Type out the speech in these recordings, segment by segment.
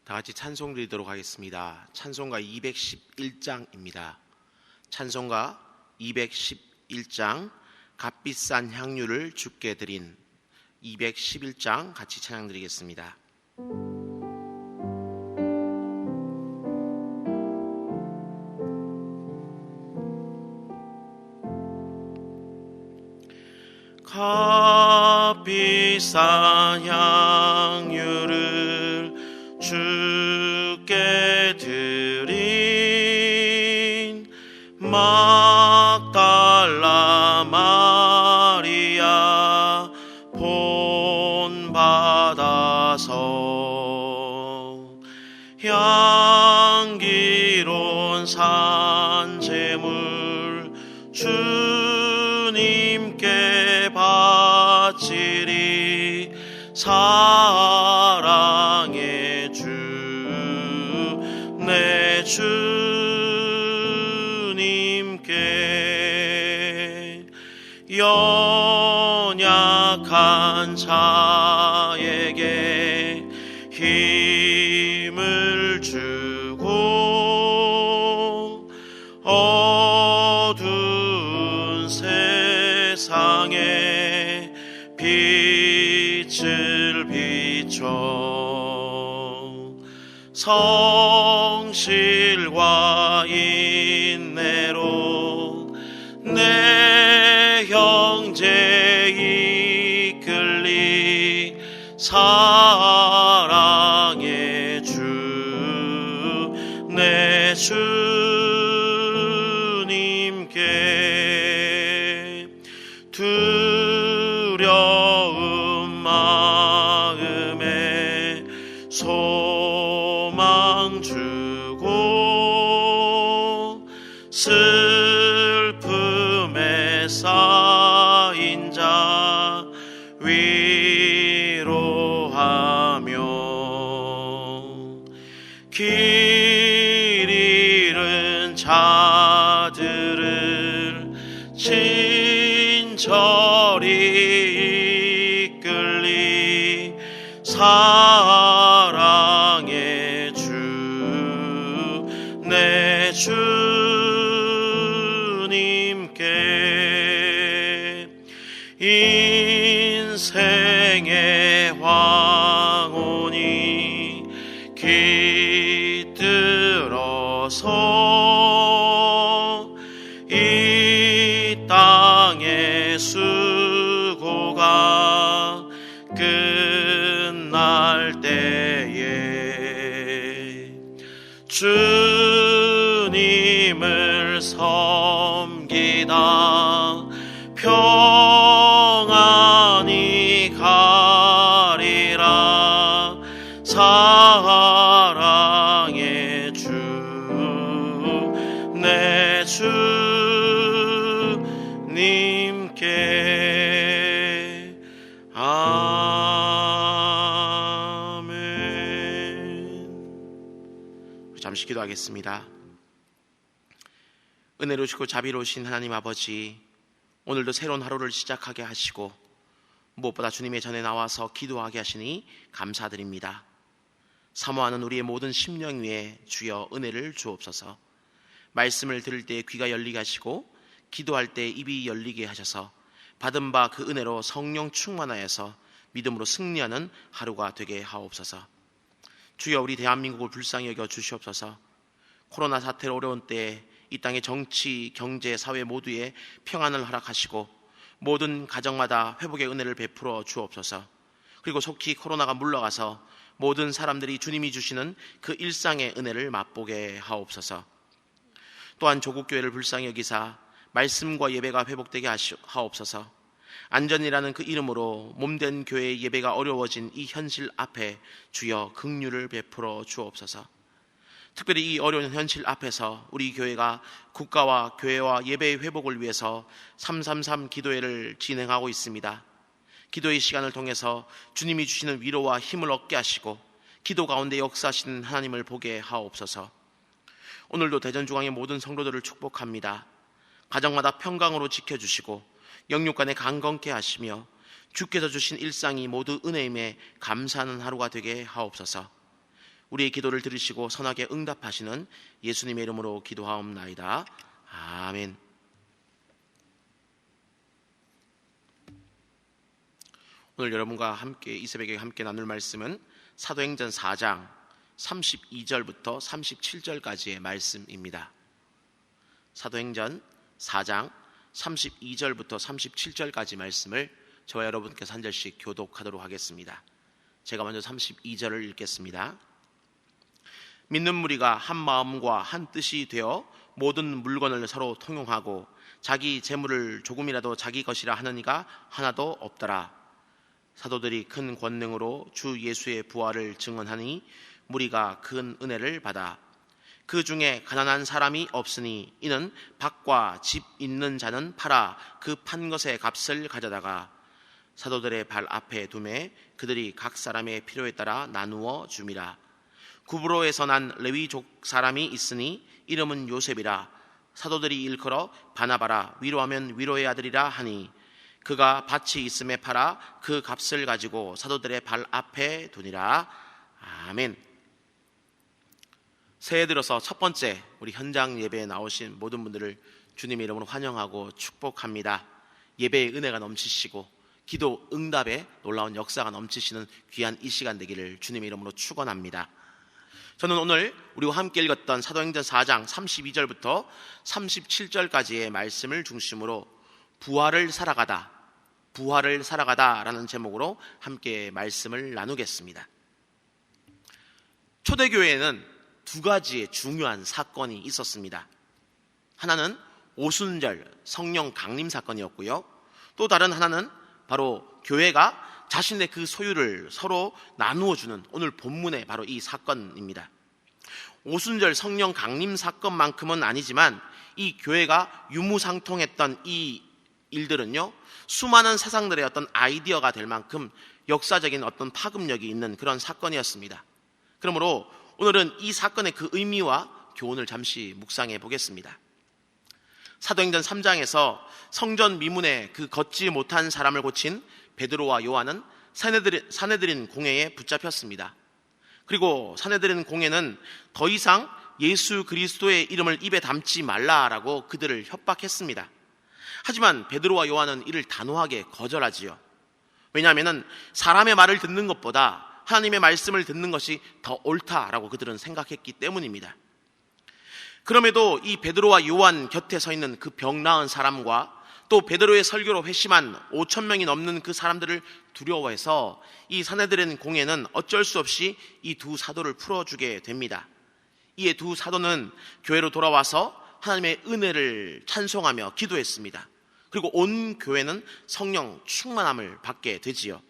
다 같이 찬송 드리도록 하겠습니다. 찬송가 211장입니다. 찬송가 211장 값비싼 향유를 주께 드린 211장 같이 찬양 드리겠습니다. 값비싼 향유를 주께 드린 막달라 마리아 본받아서 향기로운 산재물 주님께 바치리 사랑의 주 내 주님께 연약한 자에게 힘을 주고 어두운 세상에 빛을 비춰 성실과 인내로 내 형제 이끌리 사랑의 주 내 주님께 두려움 마음에 소망 주고 슬픔에 쌓인 자 위로하며 길 잃은 자들을 친절히 이끌리 사랑의 주 내 주님께 인생의 황혼이 깃들어서 이 땅의 수고가 끝날 때에 주님을 섬기다 평안히 가리라 사랑의 주 내 주님께 아멘. 잠시 기도하겠습니다. 은혜로우시고 자비로우신 하나님 아버지, 오늘도 새로운 하루를 시작하게 하시고 무엇보다 주님의 전에 나와서 기도하게 하시니 감사드립니다. 사모하는 우리의 모든 심령 위에 주여 은혜를 주옵소서. 말씀을 들을 때 귀가 열리게 하시고 기도할 때 입이 열리게 하셔서 받은 바 그 은혜로 성령 충만하여서 믿음으로 승리하는 하루가 되게 하옵소서. 주여 우리 대한민국을 불쌍히 여겨 주시옵소서. 코로나 사태로 어려운 때에 이 땅의 정치, 경제, 사회 모두에 평안을 허락하시고 모든 가정마다 회복의 은혜를 베풀어 주옵소서. 그리고 속히 코로나가 물러가서 모든 사람들이 주님이 주시는 그 일상의 은혜를 맛보게 하옵소서. 또한 조국교회를 불쌍히 여기사 말씀과 예배가 회복되게 하옵소서. 안전이라는 그 이름으로 몸된 교회의 예배가 어려워진 이 현실 앞에 주여 긍휼을 베풀어 주옵소서. 특별히 이 어려운 현실 앞에서 우리 교회가 국가와 교회와 예배의 회복을 위해서 333 기도회를 진행하고 있습니다. 기도의 시간을 통해서 주님이 주시는 위로와 힘을 얻게 하시고 기도 가운데 역사하시는 하나님을 보게 하옵소서. 오늘도 대전중앙의 모든 성도들을 축복합니다. 가정마다 평강으로 지켜주시고 영육간에 강건케 하시며 주께서 주신 일상이 모두 은혜임에 감사하는 하루가 되게 하옵소서. 우리의 기도를 들으시고 선하게 응답하시는 예수님의 이름으로 기도하옵나이다. 아멘. 오늘 여러분과 함께 이 새벽에 함께 나눌 말씀은 사도행전 4장 32절부터 37절까지의 말씀입니다. 사도행전 4장 32절부터 37절까지 말씀을 저와 여러분께서 한 절씩 교독하도록 하겠습니다. 제가 먼저 32절을 읽겠습니다. 믿는 무리가 한 마음과 한 뜻이 되어 모든 물건을 서로 통용하고 자기 재물을 조금이라도 자기 것이라 하는 이가 하나도 없더라. 사도들이 큰 권능으로 주 예수의 부활을 증언하니 무리가 큰 은혜를 받아 그 중에 가난한 사람이 없으니 이는 밭과 집 있는 자는 팔아 그 판 것의 값을 가져다가 사도들의 발 앞에 두매 그들이 각 사람의 필요에 따라 나누어 줌이라. 구브로에서 난 레위족 사람이 있으니 이름은 요셉이라. 사도들이 일컬어 바나바라 위로하면 위로의 아들이라 하니 그가 밭이 있음에 팔아 그 값을 가지고 사도들의 발 앞에 두니라. 아멘. 새해 들어서 첫 번째 우리 현장 예배에 나오신 모든 분들을 주님의 이름으로 환영하고 축복합니다. 예배의 은혜가 넘치시고 기도 응답에 놀라운 역사가 넘치시는 귀한 이 시간 되기를 주님의 이름으로 축원합니다. 저는 오늘 우리와 함께 읽었던 사도행전 4장 32절부터 37절까지의 말씀을 중심으로 부활을 살아가다 라는 제목으로 함께 말씀을 나누겠습니다. 초대교회에는 두 가지의 중요한 사건이 있었습니다. 하나는 오순절 성령 강림 사건이었고요. 또 다른 하나는 바로 교회가 자신의 그 소유를 서로 나누어 주는 오늘 본문의 바로 이 사건입니다. 오순절 성령 강림 사건만큼은 아니지만 이 교회가 유무상통했던 이 일들은요, 수많은 세상들의 어떤 아이디어가 될 만큼 역사적인 어떤 파급력이 있는 그런 사건이었습니다. 그러므로 오늘은 이 사건의 그 의미와 교훈을 잠시 묵상해 보겠습니다. 사도행전 3장에서 성전 미문에 그 걷지 못한 사람을 고친 베드로와 요한은 사내들인 공회에 붙잡혔습니다. 그리고 사내들인 공회는 더 이상 예수 그리스도의 이름을 입에 담지 말라라고 그들을 협박했습니다. 하지만 베드로와 요한은 이를 단호하게 거절하지요. 왜냐하면 사람의 말을 듣는 것보다 하나님의 말씀을 듣는 것이 더 옳다라고 그들은 생각했기 때문입니다. 그럼에도 이 베드로와 요한 곁에 서 있는 그 병 나은 사람과 또 베드로의 설교로 회심한 5,000명이 넘는 그 사람들을 두려워해서 이 사내들인 공회는 어쩔 수 없이 이 두 사도를 풀어주게 됩니다. 이에 두 사도는 교회로 돌아와서 하나님의 은혜를 찬송하며 기도했습니다. 그리고 온 교회는 성령 충만함을 받게 되지요.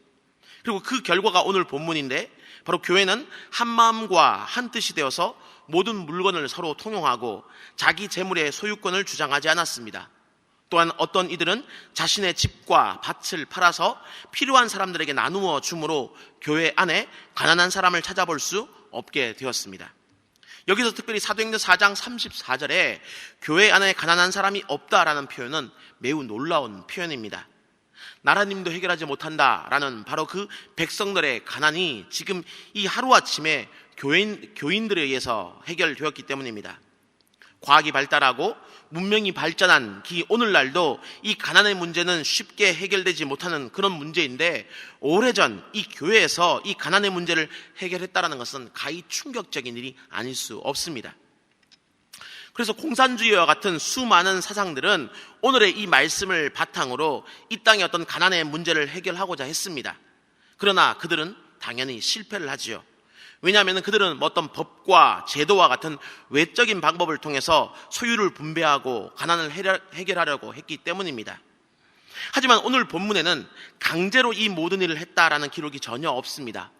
그리고 그 결과가 오늘 본문인데 바로 교회는 한 마음과 한 뜻이 되어서 모든 물건을 서로 통용하고 자기 재물의 소유권을 주장하지 않았습니다. 또한 어떤 이들은 자신의 집과 밭을 팔아서 필요한 사람들에게 나누어 줌으로 교회 안에 가난한 사람을 찾아볼 수 없게 되었습니다. 여기서 특별히 사도행전 4장 34절에 교회 안에 가난한 사람이 없다라는 표현은 매우 놀라운 표현입니다. 나라님도 해결하지 못한다라는 바로 그 백성들의 가난이 지금 이 하루아침에 교인들에 의해서 해결되었기 때문입니다. 과학이 발달하고 문명이 발전한 오늘날도 이 가난의 문제는 쉽게 해결되지 못하는 그런 문제인데 오래전 이 교회에서 이 가난의 문제를 해결했다는 것은 가히 충격적인 일이 아닐 수 없습니다. 그래서 공산주의와 같은 수많은 사상들은 오늘의 이 말씀을 바탕으로 이 땅의 어떤 가난의 문제를 해결하고자 했습니다. 그러나 그들은 당연히 실패를 하지요. 왜냐하면 그들은 어떤 법과 제도와 같은 외적인 방법을 통해서 소유를 분배하고 가난을 해결하려고 했기 때문입니다. 하지만 오늘 본문에는 강제로 이 모든 일을 했다라는 기록이 전혀 없습니다.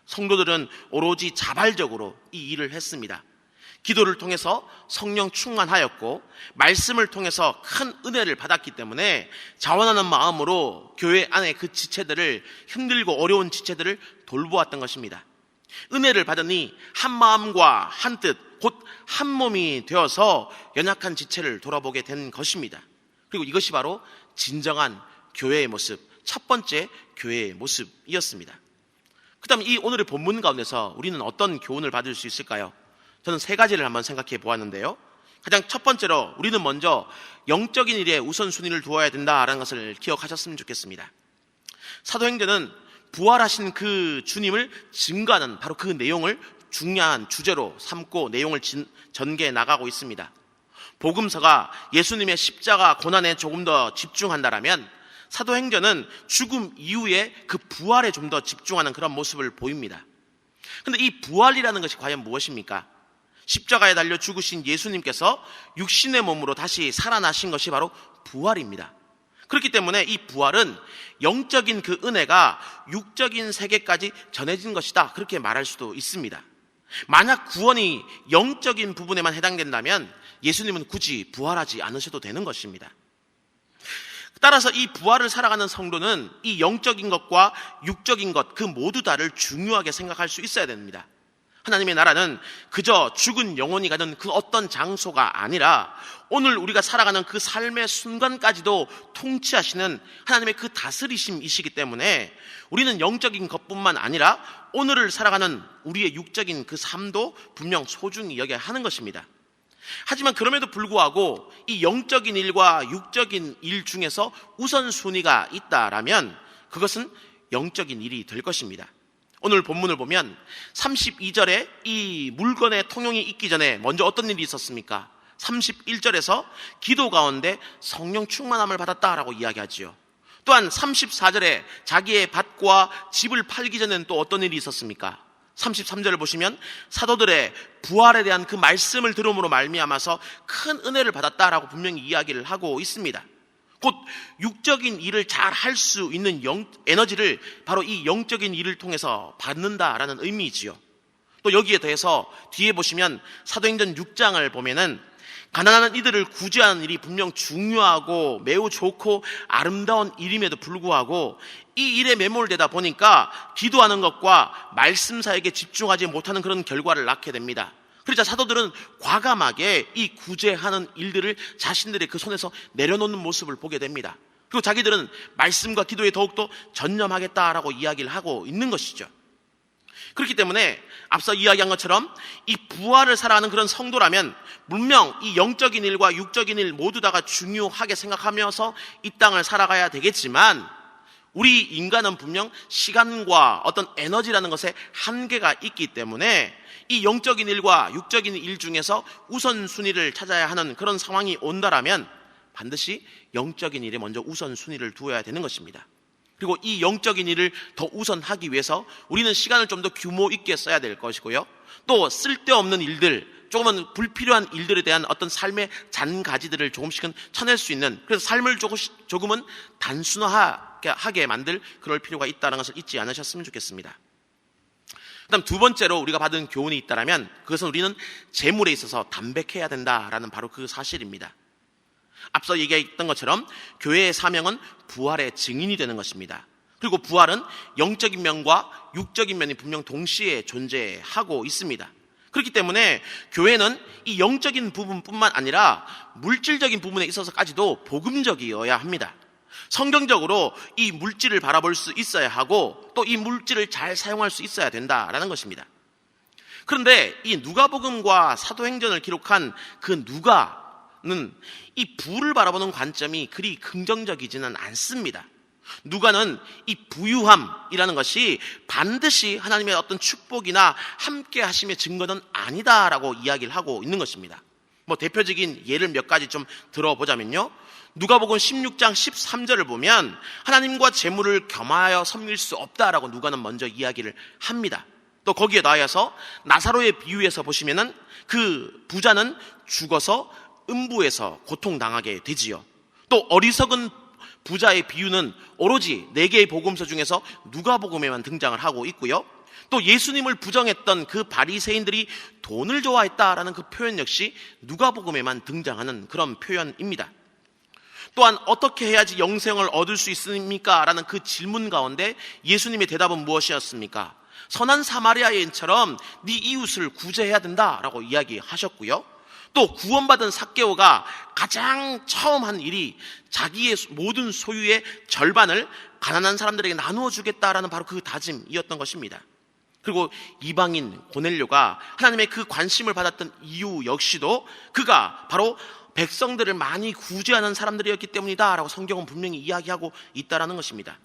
성도들은 오로지 자발적으로 이 일을 했습니다. 기도를 통해서 성령 충만하였고 말씀을 통해서 큰 은혜를 받았기 때문에 자원하는 마음으로 교회 안에 그 지체들을 힘들고 어려운 지체들을 돌보았던 것입니다. 은혜를 받으니 한 마음과 한 뜻, 곧 한 몸이 되어서 연약한 지체를 돌아보게 된 것입니다. 그리고 이것이 바로 진정한 교회의 모습, 첫 번째 교회의 모습이었습니다. 그다음 이 오늘의 본문 가운데서 우리는 어떤 교훈을 받을 수 있을까요? 저는 세 가지를 한번 생각해 보았는데요. 가장 첫 번째로 우리는 먼저 영적인 일에 우선순위를 두어야 된다라는 것을 기억하셨으면 좋겠습니다. 사도행전은 부활하신 그 주님을 증거하는 바로 그 내용을 중요한 주제로 삼고 내용을 전개해 나가고 있습니다. 복음서가 예수님의 십자가 고난에 조금 더 집중한다라면 사도행전은 죽음 이후에 그 부활에 좀 더 집중하는 그런 모습을 보입니다. 그런데 이 부활이라는 것이 과연 무엇입니까? 십자가에 달려 죽으신 예수님께서 육신의 몸으로 다시 살아나신 것이 바로 부활입니다. 그렇기 때문에 이 부활은 영적인 그 은혜가 육적인 세계까지 전해진 것이다, 그렇게 말할 수도 있습니다. 만약 구원이 영적인 부분에만 해당된다면 예수님은 굳이 부활하지 않으셔도 되는 것입니다. 따라서 이 부활을 살아가는 성도는 이 영적인 것과 육적인 것 그 모두 다를 중요하게 생각할 수 있어야 됩니다. 하나님의 나라는 그저 죽은 영혼이 가는 그 어떤 장소가 아니라 오늘 우리가 살아가는 그 삶의 순간까지도 통치하시는 하나님의 그 다스리심이시기 때문에 우리는 영적인 것뿐만 아니라 오늘을 살아가는 우리의 육적인 그 삶도 분명 소중히 여겨야 하는 것입니다. 하지만 그럼에도 불구하고 이 영적인 일과 육적인 일 중에서 우선순위가 있다라면 그것은 영적인 일이 될 것입니다. 오늘 본문을 보면 32절에 이 물건의 통용이 있기 전에 먼저 어떤 일이 있었습니까? 31절에서 기도 가운데 성령 충만함을 받았다라고 이야기하지요. 또한 34절에 자기의 밭과 집을 팔기 전에는 또 어떤 일이 있었습니까? 33절을 보시면 사도들의 부활에 대한 그 말씀을 들음으로 말미암아서 큰 은혜를 받았다라고 분명히 이야기를 하고 있습니다. 곧 육적인 일을 잘 할 수 있는 에너지를 바로 이 영적인 일을 통해서 받는다라는 의미이지요. 또 여기에 더해서 뒤에 보시면 사도행전 6장을 보면은 가난한 이들을 구제하는 일이 분명 중요하고 매우 좋고 아름다운 일임에도 불구하고 이 일에 매몰되다 보니까 기도하는 것과 말씀 사역에 집중하지 못하는 그런 결과를 낳게 됩니다. 그러자 사도들은 과감하게 이 구제하는 일들을 자신들의 그 손에서 내려놓는 모습을 보게 됩니다. 그리고 자기들은 말씀과 기도에 더욱더 전념하겠다라고 이야기를 하고 있는 것이죠. 그렇기 때문에 앞서 이야기한 것처럼 이 부활을 살아가는 그런 성도라면 분명 이 영적인 일과 육적인 일 모두 다가 중요하게 생각하면서 이 땅을 살아가야 되겠지만 우리 인간은 분명 시간과 어떤 에너지라는 것에 한계가 있기 때문에 이 영적인 일과 육적인 일 중에서 우선순위를 찾아야 하는 그런 상황이 온다라면 반드시 영적인 일에 먼저 우선순위를 두어야 되는 것입니다. 그리고 이 영적인 일을 더 우선하기 위해서 우리는 시간을 좀 더 규모 있게 써야 될 것이고요. 또 쓸데없는 일들, 조금은 불필요한 일들에 대한 어떤 삶의 잔가지들을 조금씩은 쳐낼 수 있는, 그래서 삶을 조금은 단순하게 만들 그럴 필요가 있다는 것을 잊지 않으셨으면 좋겠습니다. 그다음 두 번째로 우리가 받은 교훈이 있다면 그것은 우리는 재물에 있어서 담백해야 된다라는 바로 그 사실입니다. 앞서 얘기했던 것처럼 교회의 사명은 부활의 증인이 되는 것입니다. 그리고 부활은 영적인 면과 육적인 면이 분명 동시에 존재하고 있습니다. 그렇기 때문에 교회는 이 영적인 부분뿐만 아니라 물질적인 부분에 있어서까지도 복음적이어야 합니다. 성경적으로 이 물질을 바라볼 수 있어야 하고 또 이 물질을 잘 사용할 수 있어야 된다라는 것입니다. 그런데 이 누가복음과 사도행전을 기록한 그 누가는 이 부를 바라보는 관점이 그리 긍정적이지는 않습니다. 누가는 이 부유함이라는 것이 반드시 하나님의 어떤 축복이나 함께 하심의 증거는 아니다라고 이야기를 하고 있는 것입니다. 대표적인 예를 몇 가지 좀 들어보자면요. 누가복음 16장 13절을 보면 하나님과 재물을 겸하여 섬길 수 없다라고 누가는 먼저 이야기를 합니다. 또 거기에 나아가서 나사로의 비유에서 보시면은 그 부자는 죽어서 음부에서 고통당하게 되지요. 또 어리석은 부자의 비유는 오로지 4개의 복음서 중에서 누가복음에만 등장을 하고 있고요. 또 예수님을 부정했던 그 바리새인들이 돈을 좋아했다라는 그 표현 역시 누가복음에만 등장하는 그런 표현입니다. 또한 어떻게 해야지 영생을 얻을 수 있습니까? 라는 그 질문 가운데 예수님의 대답은 무엇이었습니까? 선한 사마리아인처럼 네 이웃을 구제해야 된다라고 이야기하셨고요. 또 구원받은 삭개오가 가장 처음 한 일이 자기의 모든 소유의 절반을 가난한 사람들에게 나누어 주겠다라는 바로 그 다짐이었던 것입니다. 그리고 이방인 고넬료가 하나님의 그 관심을 받았던 이유 역시도 그가 바로 백성들을 많이 구제하는 사람들이었기 때문이다 라고 성경은 분명히 이야기하고 있다라는 것입니다.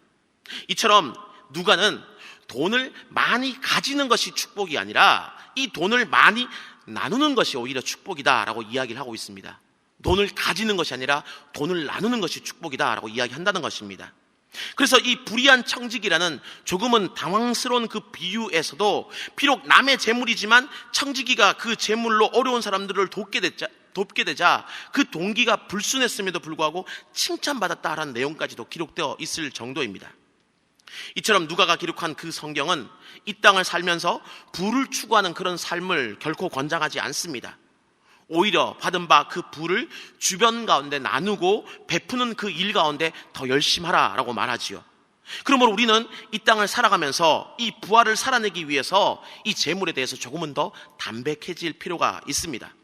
이처럼 누가는 돈을 많이 가지는 것이 축복이 아니라 이 돈을 많이 나누는 것이 오히려 축복이다 라고 이야기를 하고 있습니다. 돈을 가지는 것이 아니라 돈을 나누는 것이 축복이다 라고 이야기한다는 것입니다. 그래서 이 불의한 청지기라는 조금은 당황스러운 그 비유에서도 비록 남의 재물이지만 청지기가 그 재물로 어려운 사람들을 돕게 되자 그 동기가 불순했음에도 불구하고 칭찬받았다라는 내용까지도 기록되어 있을 정도입니다. 이처럼 누가가 기록한 그 성경은 이 땅을 살면서 부를 추구하는 그런 삶을 결코 권장하지 않습니다. 오히려 받은 바 그 부를 주변 가운데 나누고 베푸는 그 일 가운데 더 열심히 하라라고 말하지요. 그러므로 우리는 이 땅을 살아가면서 이 부활을 살아내기 위해서 이 재물에 대해서 조금은 더 담백해질 필요가 있습니다.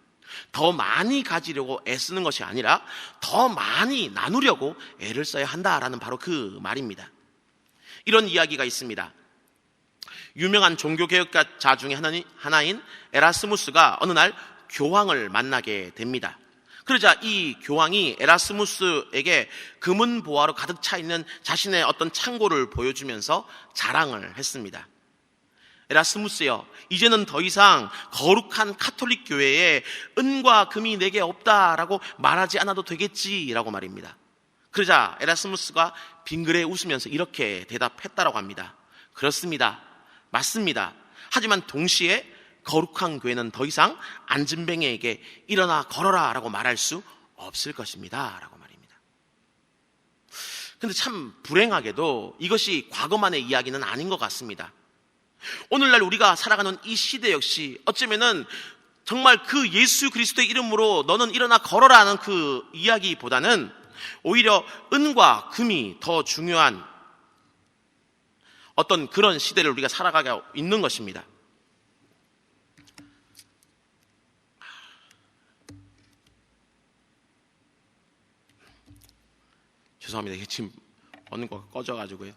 더 많이 가지려고 애쓰는 것이 아니라 더 많이 나누려고 애를 써야 한다라는 바로 그 말입니다. 이런 이야기가 있습니다. 유명한 종교개혁자 중에 하나인 에라스무스가 어느 날 교황을 만나게 됩니다. 그러자 이 교황이 에라스무스에게 금은 보화로 가득 차 있는 자신의 어떤 창고를 보여주면서 자랑을 했습니다. 에라스무스여, 이제는 더 이상 거룩한 카톨릭 교회에 은과 금이 내게 없다라고 말하지 않아도 되겠지라고 말입니다. 그러자 에라스무스가 빙그레 웃으면서 이렇게 대답했다라고 합니다. 그렇습니다. 맞습니다. 하지만 동시에 거룩한 교회는 더 이상 안진뱅이에게 일어나 걸어라 라고 말할 수 없을 것입니다 라고 말입니다. 근데 참 불행하게도 이것이 과거만의 이야기는 아닌 것 같습니다. 오늘날 우리가 살아가는 이 시대 역시 어쩌면은 정말 그 예수 그리스도의 이름으로 너는 일어나 걸어라 하는 그 이야기보다는 오히려 은과 금이 더 중요한 어떤 그런 시대를 우리가 살아가고 있는 것입니다. 죄송합니다. 이게 지금 어느 거가 꺼져가지고요.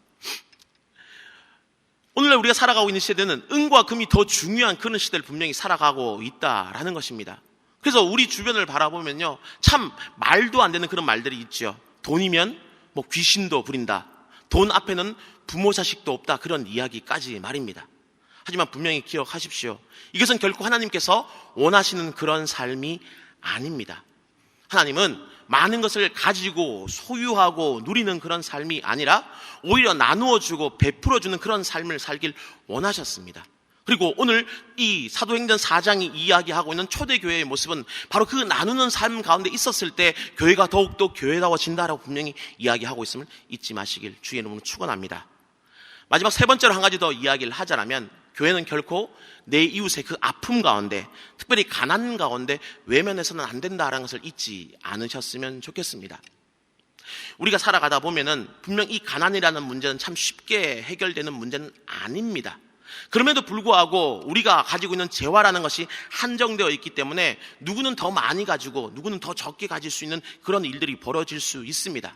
오늘날 우리가 살아가고 있는 시대는 은과 금이 더 중요한 그런 시대를 분명히 살아가고 있다라는 것입니다. 그래서 우리 주변을 바라보면요, 참 말도 안 되는 그런 말들이 있죠. 돈이면 뭐 귀신도 부린다. 돈 앞에는 부모 자식도 없다. 그런 이야기까지 말입니다. 하지만 분명히 기억하십시오. 이것은 결코 하나님께서 원하시는 그런 삶이 아닙니다. 하나님은 많은 것을 가지고 소유하고 누리는 그런 삶이 아니라 오히려 나누어주고 베풀어주는 그런 삶을 살길 원하셨습니다. 그리고 오늘 이 사도행전 4장이 이야기하고 있는 초대교회의 모습은 바로 그 나누는 삶 가운데 있었을 때 교회가 더욱더 교회다워진다라고 분명히 이야기하고 있음을 잊지 마시길 주의 이름으로 축원합니다. 마지막 세 번째로 한 가지 더 이야기를 하자면 교회는 결코 내 이웃의 그 아픔 가운데, 특별히 가난 가운데 외면해서는 안 된다는 것을 잊지 않으셨으면 좋겠습니다. 우리가 살아가다 보면은 분명 이 가난이라는 문제는 참 쉽게 해결되는 문제는 아닙니다. 그럼에도 불구하고 우리가 가지고 있는 재화라는 것이 한정되어 있기 때문에 누구는 더 많이 가지고 누구는 더 적게 가질 수 있는 그런 일들이 벌어질 수 있습니다.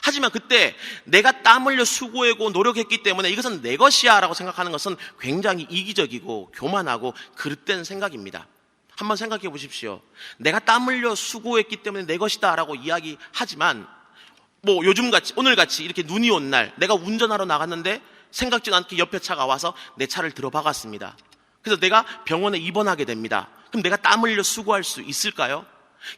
하지만 그때 내가 땀 흘려 수고하고 노력했기 때문에 이것은 내 것이야 라고 생각하는 것은 굉장히 이기적이고 교만하고 그릇된 생각입니다. 한번 생각해 보십시오. 내가 땀 흘려 수고했기 때문에 내 것이다 라고 이야기하지만 뭐 요즘같이 오늘같이 이렇게 눈이 온 날 내가 운전하러 나갔는데 생각지도 않게 옆에 차가 와서 내 차를 들어박았습니다. 그래서 내가 병원에 입원하게 됩니다. 그럼 내가 땀 흘려 수고할 수 있을까요?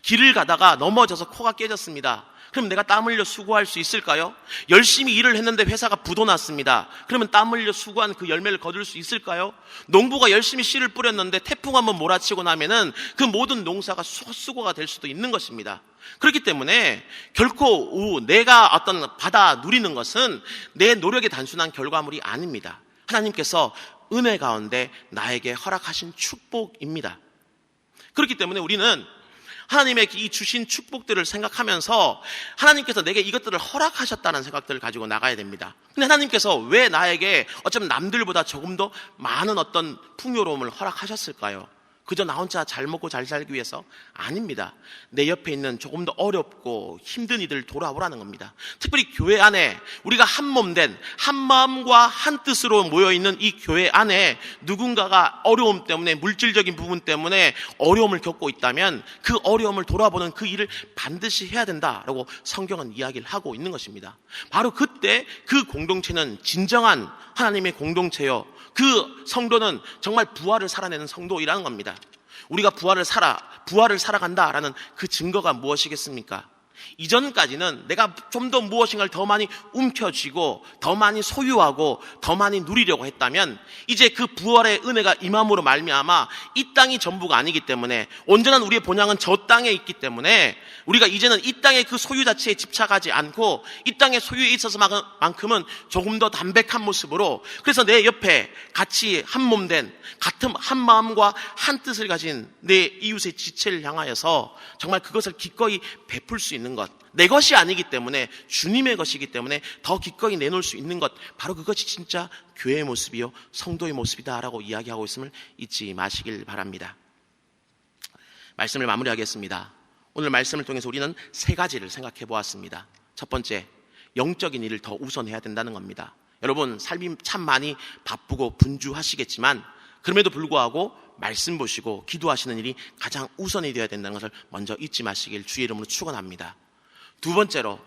길을 가다가 넘어져서 코가 깨졌습니다. 그럼 내가 땀 흘려 수고할 수 있을까요? 열심히 일을 했는데 회사가 부도났습니다. 그러면 땀 흘려 수고한 그 열매를 거둘 수 있을까요? 농부가 열심히 씨를 뿌렸는데 태풍 한번 몰아치고 나면은 그 모든 농사가 헛수고가 될 수도 있는 것입니다. 그렇기 때문에 결코 내가 어떤 받아 누리는 것은 내 노력의 단순한 결과물이 아닙니다. 하나님께서 은혜 가운데 나에게 허락하신 축복입니다. 그렇기 때문에 우리는 하나님의 이 주신 축복들을 생각하면서 하나님께서 내게 이것들을 허락하셨다는 생각들을 가지고 나가야 됩니다. 근데 하나님께서 왜 나에게 어쩌면 남들보다 조금 더 많은 어떤 풍요로움을 허락하셨을까요? 그저 나 혼자 잘 먹고 잘 살기 위해서? 아닙니다. 내 옆에 있는 조금 더 어렵고 힘든 이들을 돌아보라는 겁니다. 특별히 교회 안에 우리가 한 몸 된 한 마음과 한 뜻으로 모여있는 이 교회 안에 누군가가 어려움 때문에, 물질적인 부분 때문에 어려움을 겪고 있다면 그 어려움을 돌아보는 그 일을 반드시 해야 된다라고 성경은 이야기를 하고 있는 것입니다. 바로 그때 그 공동체는 진정한 하나님의 공동체요, 그 성도는 정말 부활을 살아내는 성도이라는 겁니다. 우리가 부활을 살아간다라는 그 증거가 무엇이겠습니까? 이전까지는 내가 좀 더 무엇인가를 더 많이 움켜쥐고 더 많이 소유하고 더 많이 누리려고 했다면, 이제 그 부활의 은혜가 임함으로 말미암아 이 땅이 전부가 아니기 때문에, 온전한 우리의 본향은 저 땅에 있기 때문에 우리가 이제는 이 땅의 그 소유 자체에 집착하지 않고 이 땅의 소유에 있어서만큼은 조금 더 담백한 모습으로, 그래서 내 옆에 같이 한 몸 된 같은 한 마음과 한 뜻을 가진 내 이웃의 지체를 향하여서 정말 그것을 기꺼이 베풀 수 있는 것, 내 것이 아니기 때문에 주님의 것이기 때문에 더 기꺼이 내놓을 수 있는 것, 바로 그것이 진짜 교회의 모습이요 성도의 모습이다라고 이야기하고 있음을 잊지 마시길 바랍니다. 말씀을 마무리하겠습니다. 오늘 말씀을 통해서 우리는 세 가지를 생각해 보았습니다. 첫 번째, 영적인 일을 더 우선해야 된다는 겁니다. 여러분, 삶이 참 많이 바쁘고 분주하시겠지만 그럼에도 불구하고 말씀 보시고 기도하시는 일이 가장 우선이 되어야 된다는 것을 먼저 잊지 마시길 주의 이름으로 축원합니다. 두 번째로,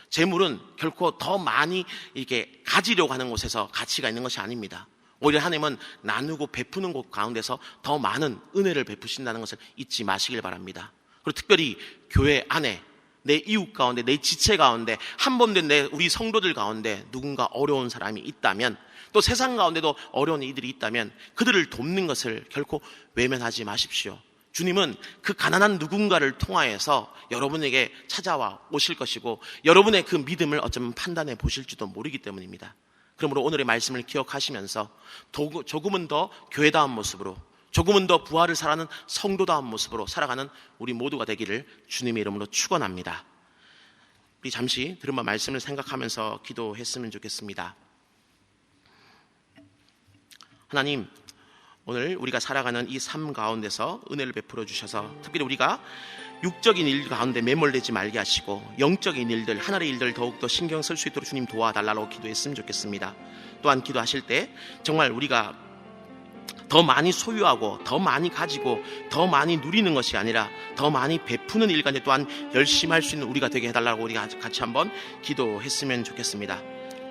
재물은 결코 더 많이 이렇게 가지려고 하는 곳에서 가치가 있는 것이 아닙니다. 오히려 하나님은 나누고 베푸는 곳 가운데서 더 많은 은혜를 베푸신다는 것을 잊지 마시길 바랍니다. 그리고 특별히 교회 안에, 내 이웃 가운데, 내 지체 가운데, 한 번 된 우리 성도들 가운데 누군가 어려운 사람이 있다면, 또 세상 가운데도 어려운 이들이 있다면 그들을 돕는 것을 결코 외면하지 마십시오. 주님은 그 가난한 누군가를 통하여서 여러분에게 찾아와 오실 것이고, 여러분의 그 믿음을 어쩌면 판단해 보실지도 모르기 때문입니다. 그러므로 오늘의 말씀을 기억하시면서 조금은 더 교회다운 모습으로, 조금은 더 부활을 살아가는 성도다운 모습으로 살아가는 우리 모두가 되기를 주님의 이름으로 축원합니다. 우리 잠시 들은 말씀을 생각하면서 기도했으면 좋겠습니다. 하나님, 오늘 우리가 살아가는 이 삶 가운데서 은혜를 베풀어 주셔서 특별히 우리가 육적인 일 가운데 매몰되지 말게 하시고 영적인 일들, 하늘의 일들 더욱더 신경 쓸 수 있도록 주님 도와달라고 기도했으면 좋겠습니다. 또한 기도하실 때 정말 우리가 더 많이 소유하고 더 많이 가지고 더 많이 누리는 것이 아니라 더 많이 베푸는 일 가운데 또한 열심히 할 수 있는 우리가 되게 해달라고 우리가 같이 한번 기도했으면 좋겠습니다.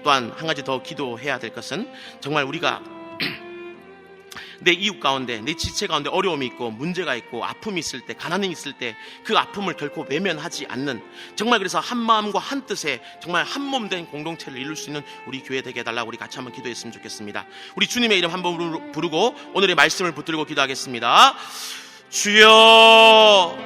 또한 한 가지 더 기도해야 될 것은, 정말 우리가 내 이웃 가운데, 내 지체 가운데 어려움이 있고 문제가 있고 아픔이 있을 때, 가난이 있을 때 그 아픔을 결코 외면하지 않는, 정말 그래서 한 마음과 한 뜻에 정말 한 몸 된 공동체를 이룰 수 있는 우리 교회 되게 해달라고 우리 같이 한번 기도했으면 좋겠습니다. 우리 주님의 이름 한번 부르고 오늘의 말씀을 붙들고 기도하겠습니다. 주여,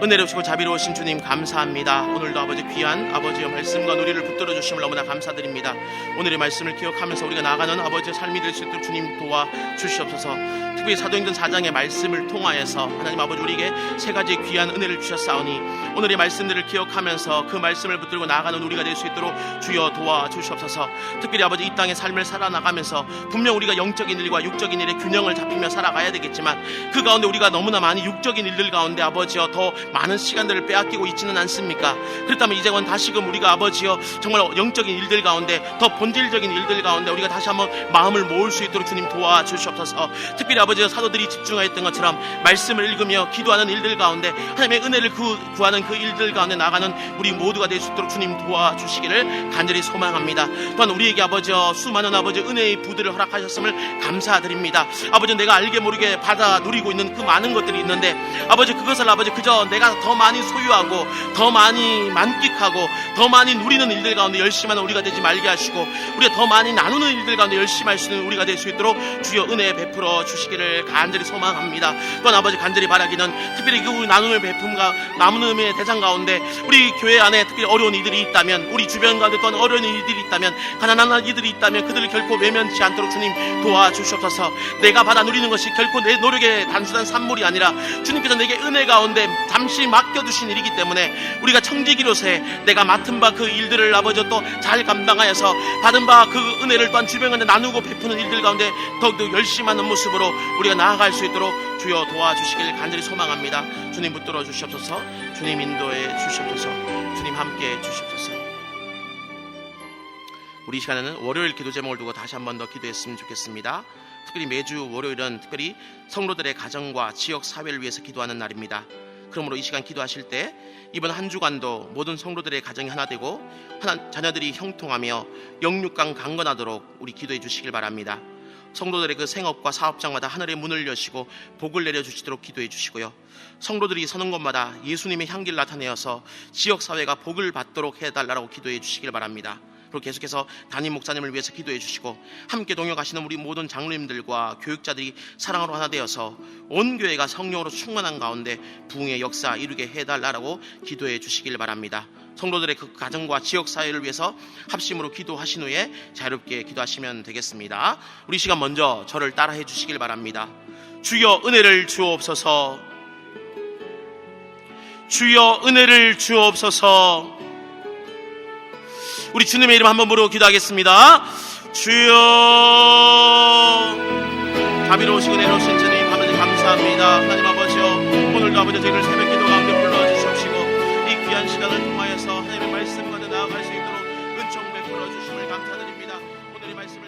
은혜롭시고 자비로우신 주님 감사합니다. 오늘도 아버지 귀한 아버지의 말씀과 놀이를 붙들어 주심을 너무나 감사드립니다. 오늘의 말씀을 기억하면서 우리가 나아가는 아버지의 삶이 될 수 있도록 주님 도와주시옵소서. 특별히 사도행전 4장의 말씀을 통하여서 하나님 아버지 우리에게 세 가지의 귀한 은혜를 주셨사오니, 오늘의 말씀들을 기억하면서 그 말씀을 붙들고 나아가는 우리가 될 수 있도록 주여 도와주시옵소서. 특별히 아버지 이 땅의 삶을 살아나가면서 분명 우리가 영적인 일과 육적인 일의 균형을 잡히며 살아가야 되겠지만, 그 가운데 우리가 너무나 많이 육적인 일들 가운데 아버지여 더 많은 시간들을 빼앗기고 있지는 않습니까? 그렇다면 이제는 다시금 우리가 아버지여 정말 영적인 일들 가운데, 더 본질적인 일들 가운데 우리가 다시 한번 마음을 모을 수 있도록 주님 도와주시옵소서. 특별히 아버지여 사도들이 집중하였던 것처럼 말씀을 읽으며 기도하는 일들 가운데 하나님의 은혜를 구하는 그 일들 가운데 나가는 우리 모두가 될 수 있도록 주님 도와주시기를 간절히 소망합니다. 또한 우리에게 아버지여 수많은 아버지 은혜의 부들을 허락하셨음을 감사드립니다. 아버지, 내가 알게 모르게 받아 누리고 있는 그 많은 것들이 있는데 아버지, 그것을 아버지 그저 내가 더 많이 소유하고 더 많이 만끽하고 더 많이 누리는 일들 가운데 열심히 하는 우리가 되지 말게 하시고, 우리가 더 많이 나누는 일들 가운데 열심히 할 수 있는 우리가 될 수 있도록 주여 은혜 베풀어 주시기를 간절히 소망합니다. 또한 아버지 간절히 바라기는, 특별히 그 나눔의 베품과 나눔의 대상 가운데 우리 교회 안에 특별히 어려운 이들이 있다면, 우리 주변 가운데 또한 어려운 이들이 있다면, 가난한 이들이 있다면 그들을 결코 외면치 않도록 주님 도와주시옵소서. 내가 받아 누리는 것이 결코 내 노력의 단순한 산물이 아니라 주님께서 내게 은혜 가운데 잠시 맡겨두신 일이기 때문에 우리가 청지기로서 내가 맡은 바 그 일들을 아버지 또 잘 감당하여서 받은 바 그 은혜를 또한 주변 가운데 나누고 베푸는 일들 가운데 더욱더 열심히 하는 모습으로 우리가 나아갈 수 있도록 주여 도와주시길 간절히 소망합니다. 주님 붙들어 주시옵소서. 주님 인도해 주시옵소서. 주님 함께해 주시옵소서. 우리 이 시간에는 월요일 기도 제목을 두고 다시 한 번 더 기도했으면 좋겠습니다. 특별히 매주 월요일은 특별히 성도들의 가정과 지역 사회를 위해서 기도하는 날입니다. 그러므로 이 시간 기도하실 때 이번 한 주간도 모든 성도들의 가정이 하나 되고 자녀들이 형통하며 영육간 강건하도록 우리 기도해 주시길 바랍니다. 성도들의 그 생업과 사업장마다 하늘의 문을 여시고 복을 내려주시도록 기도해 주시고요. 성도들이 서는 곳마다 예수님의 향기를 나타내어서 지역사회가 복을 받도록 해달라고 기도해 주시길 바랍니다. 그리고 계속해서 담임 목사님을 위해서 기도해 주시고 함께 동역하시는 우리 모든 장로님들과 교육자들이 사랑으로 하나 되어서 온 교회가 성령으로 충만한 가운데 부흥의 역사 이루게 해달라고 기도해 주시길 바랍니다. 성도들의 그 가정과 지역사회를 위해서 합심으로 기도하신 후에 자유롭게 기도하시면 되겠습니다. 우리 시간 먼저 저를 따라해 주시길 바랍니다. 주여 은혜를 주옵소서. 주여 은혜를 주옵소서. 우리 주님의 이름 한번 부르고 기도하겠습니다. 주여. 자비로우시고 은혜로우신 주님 아버지 감사합니다. 하나님 아버지여, 오늘도 아버지 저희를 새벽 기도 가운데 불러주시옵시고 이 귀한 시간을 통하여서 하나님의 말씀 가운데 나아갈 수 있도록 은총 베풀어 주심을 감사드립니다. 오늘의 말씀을